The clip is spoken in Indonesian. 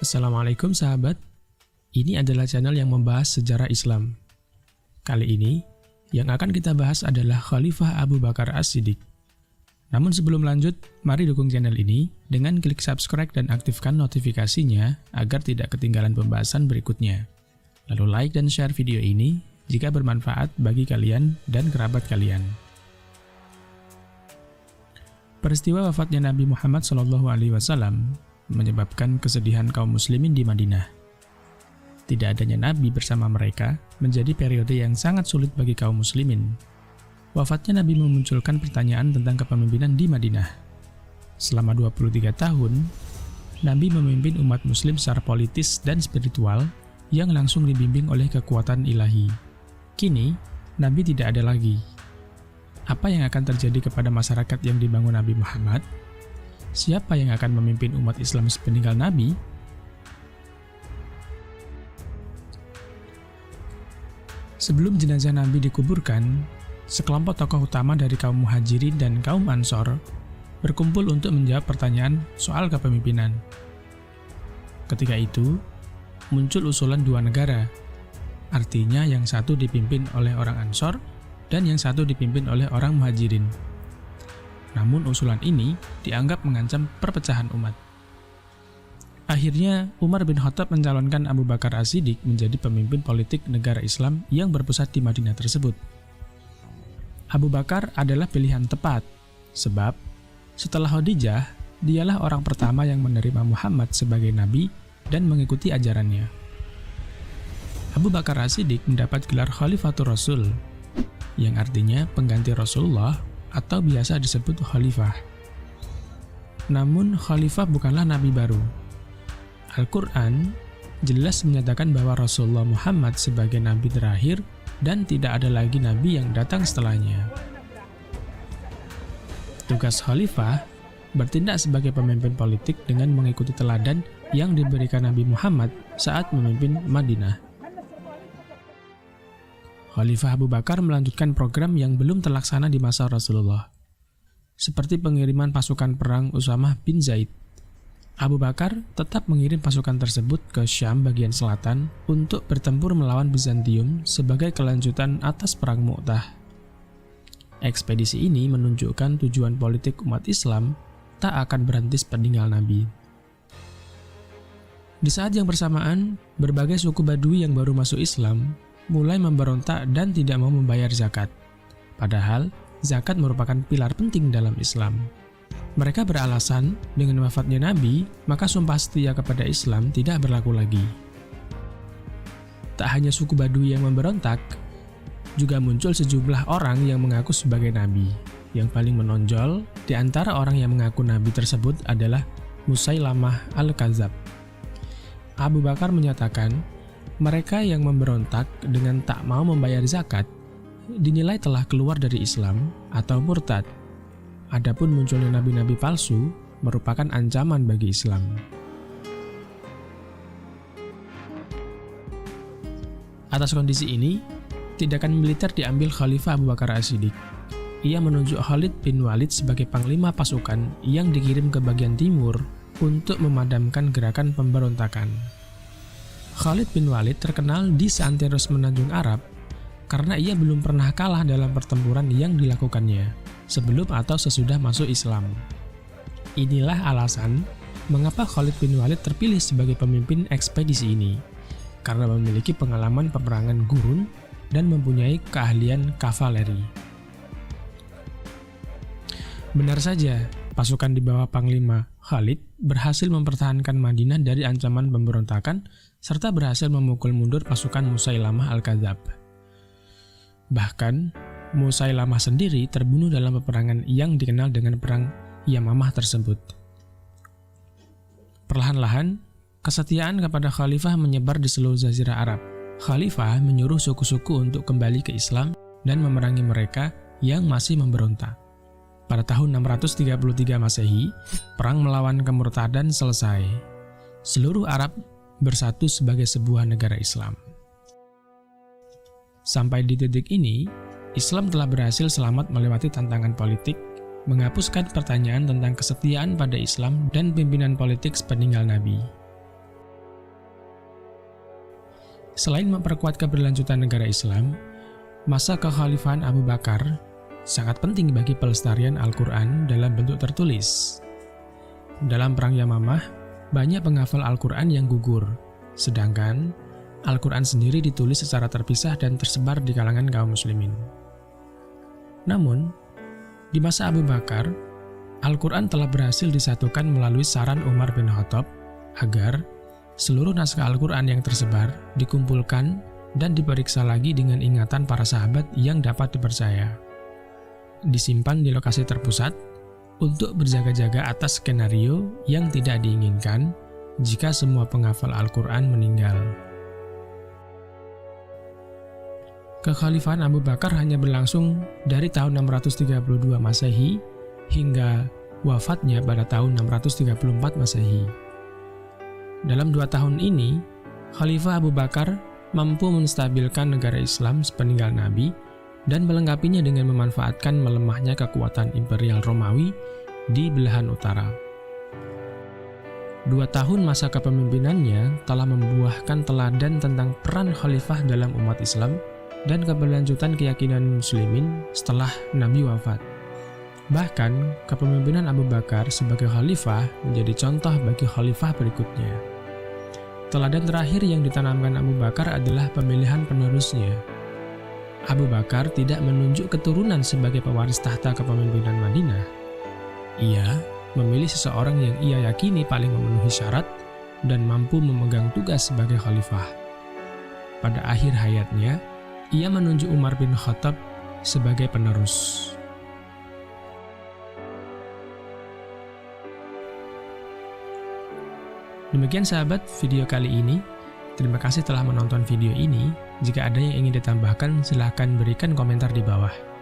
Assalamualaikum sahabat, ini adalah channel yang membahas sejarah Islam. Kali ini, yang akan kita bahas adalah Khalifah Abu Bakar As-Siddiq. Namun sebelum lanjut, mari dukung channel ini dengan klik subscribe dan aktifkan notifikasinya agar tidak ketinggalan pembahasan berikutnya. Lalu like dan share video ini jika bermanfaat bagi kalian dan kerabat kalian. Peristiwa wafatnya Nabi Muhammad SAW menyebabkan kesedihan kaum muslimin di Madinah. Tidak adanya Nabi bersama mereka menjadi periode yang sangat sulit bagi kaum muslimin. Wafatnya Nabi memunculkan pertanyaan tentang kepemimpinan di Madinah. Selama 23 tahun, Nabi memimpin umat muslim secara politis dan spiritual yang langsung dibimbing oleh kekuatan ilahi. Kini, Nabi tidak ada lagi. Apa yang akan terjadi kepada masyarakat yang dibangun Nabi Muhammad? Siapa yang akan memimpin umat Islam sepeninggal Nabi? Sebelum jenazah Nabi dikuburkan, sekelompok tokoh utama dari kaum Muhajirin dan kaum Ansor berkumpul untuk menjawab pertanyaan soal kepemimpinan. Ketika itu, muncul usulan dua negara, artinya yang satu dipimpin oleh orang Ansor dan yang satu dipimpin oleh orang Muhajirin. Namun usulan ini dianggap mengancam perpecahan umat. Akhirnya, Umar bin Khattab mencalonkan Abu Bakar As-Siddiq menjadi pemimpin politik negara Islam yang berpusat di Madinah tersebut. Abu Bakar adalah pilihan tepat, sebab setelah Khadijah, dialah orang pertama yang menerima Muhammad sebagai nabi dan mengikuti ajarannya. Abu Bakar As-Siddiq mendapat gelar Khalifatur Rasul, yang artinya pengganti Rasulullah atau biasa disebut khalifah. Namun, khalifah bukanlah nabi baru. Al-Quran jelas menyatakan bahwa Rasulullah Muhammad sebagai nabi terakhir dan tidak ada lagi nabi yang datang setelahnya. Tugas khalifah bertindak sebagai pemimpin politik dengan mengikuti teladan yang diberikan Nabi Muhammad saat memimpin Madinah. Khalifah Abu Bakar melanjutkan program yang belum terlaksana di masa Rasulullah, seperti pengiriman pasukan perang Usamah bin Zaid. Abu Bakar tetap mengirim pasukan tersebut ke Syam bagian selatan untuk bertempur melawan Bizantium sebagai kelanjutan atas Perang Mu'tah. Ekspedisi ini menunjukkan tujuan politik umat Islam tak akan berhenti sepeninggal Nabi. Di saat yang bersamaan, berbagai suku Badui yang baru masuk Islam mulai memberontak dan tidak mau membayar zakat. Padahal, zakat merupakan pilar penting dalam Islam. Mereka beralasan dengan wafatnya Nabi, maka sumpah setia kepada Islam tidak berlaku lagi. Tak hanya suku Badui yang memberontak, juga muncul sejumlah orang yang mengaku sebagai Nabi. Yang paling menonjol di antara orang yang mengaku Nabi tersebut adalah Musailamah Al-Kadzab. Abu Bakar menyatakan, mereka yang memberontak dengan tak mau membayar zakat dinilai telah keluar dari Islam atau murtad. Adapun munculnya nabi-nabi palsu merupakan ancaman bagi Islam. Atas kondisi ini, tindakan militer diambil Khalifah Abu Bakar As-Siddiq. Ia menunjuk Khalid bin Walid sebagai panglima pasukan yang dikirim ke bagian timur untuk memadamkan gerakan pemberontakan. Khalid bin Walid terkenal di seantero semenanjung Arab karena ia belum pernah kalah dalam pertempuran yang dilakukannya sebelum atau sesudah masuk Islam. Inilah alasan mengapa Khalid bin Walid terpilih sebagai pemimpin ekspedisi ini, karena memiliki pengalaman peperangan gurun dan mempunyai keahlian kavaleri. Benar saja, pasukan di bawah Panglima Khalid berhasil mempertahankan Madinah dari ancaman pemberontakan serta berhasil memukul mundur pasukan Musailamah Al-Kadzab. Bahkan, Musailamah sendiri terbunuh dalam peperangan yang dikenal dengan Perang Yamamah tersebut. Perlahan-lahan, kesetiaan kepada Khalifah menyebar di seluruh Jazirah Arab. Khalifah menyuruh suku-suku untuk kembali ke Islam dan memerangi mereka yang masih memberontak. Pada tahun 633 Masehi, perang melawan kemurtadan selesai. Seluruh Arab bersatu sebagai sebuah negara Islam. Sampai di titik ini, Islam telah berhasil selamat melewati tantangan politik, menghapuskan pertanyaan tentang kesetiaan pada Islam dan pimpinan politik sepeninggal Nabi. Selain memperkuat keberlanjutan negara Islam, masa kekhalifahan Abu Bakar sangat penting bagi pelestarian Al-Quran dalam bentuk tertulis. Dalam Perang Yamamah, banyak penghafal Al-Quran yang gugur, sedangkan Al-Quran sendiri ditulis secara terpisah dan tersebar di kalangan kaum muslimin. Namun, di masa Abu Bakar, Al-Quran telah berhasil disatukan melalui saran Umar bin Khattab agar seluruh naskah Al-Quran yang tersebar dikumpulkan dan diperiksa lagi dengan ingatan para sahabat yang dapat dipercaya. Disimpan di lokasi terpusat untuk berjaga-jaga atas skenario yang tidak diinginkan jika semua penghafal Al-Quran meninggal. Kekhalifahan Abu Bakar hanya berlangsung dari tahun 632 Masehi hingga wafatnya pada tahun 634 Masehi. Dalam 2 tahun ini, Khalifah Abu Bakar mampu menstabilkan negara Islam sepeninggal Nabi dan melengkapinya dengan memanfaatkan melemahnya kekuatan Imperial Romawi di belahan utara. 2 tahun masa kepemimpinannya telah membuahkan teladan tentang peran khalifah dalam umat Islam dan keberlanjutan keyakinan muslimin setelah Nabi wafat. Bahkan, kepemimpinan Abu Bakar sebagai khalifah menjadi contoh bagi khalifah berikutnya. Teladan terakhir yang ditanamkan Abu Bakar adalah pemilihan penerusnya. Abu Bakar tidak menunjuk keturunan sebagai pewaris tahta kepemimpinan Madinah. Ia memilih seseorang yang ia yakini paling memenuhi syarat dan mampu memegang tugas sebagai khalifah. Pada akhir hayatnya, ia menunjuk Umar bin Khattab sebagai penerus. Demikian sahabat video kali ini. Terima kasih telah menonton video ini. Jika ada yang ingin ditambahkan, silahkan berikan komentar di bawah.